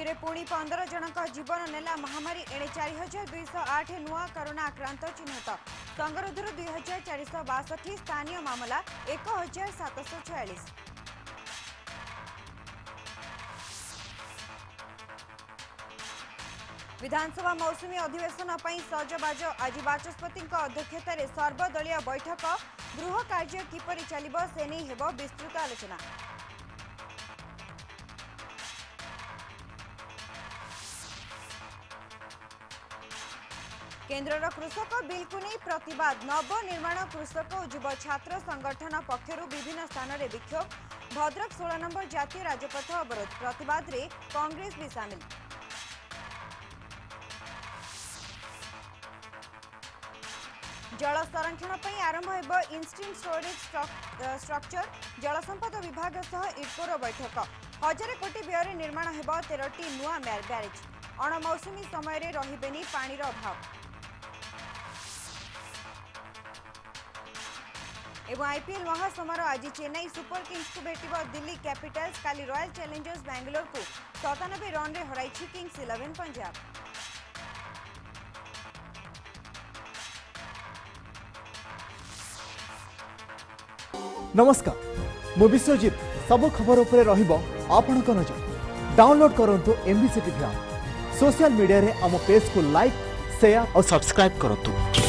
राज्य में पुणी 15 जनक जीवन नेला महामारी एणे 4208 नुआ कोरोना आक्रांत चिन्हित संगरोधर 2462 स्थानीय मामला 1746। विधानसभा मौसुमी अधिवेशन पर सजबाज आज बाचस्पति अध्यक्षतार सर्वदलीय बैठक गृह कार्य किपरि चलिबो से नहीं हेबो विस्तृत आलोचना। केन्द्र कृषक बिल को नहीं प्रतिवाद नवनिर्माण कृषक और युव छात्र संगठन पक्षर विभिन्न स्थान में विक्षोभ भद्रक 16 नंबर जातीय राजपथ अवरोध प्रतिवाद रे कांग्रेस भी सामिल। जल संरक्षण पर आरंभ हो इनस्ट्रीम स्टोरेज स्ट्रक्चर जल संपद विभाग सह इटकोर बैठक 1000 कोटी व्यय निर्माण हो 13टी नुआ ब्यारेज अणमौसुमी समय रे रहिबेनी पानीर अभाव। एवं आईपीएल महासमर आज चेन्नई सुपर किंग्स को भेटिबो दिल्ली कैपिटल्स काली रॉयल चैलेंजर्स बेंगलोर को 97 रन रे हराइछि किंग्स 11 पंजाब। नमस्कार मु विश्वजीत सब खबर उपरे रहिबो आपनक नजर डाउनलोड करंतु एमबीसी टीवी सोशल मीडिया रे हम पेज को लाइक शेयर और सब्सक्राइब करंतु।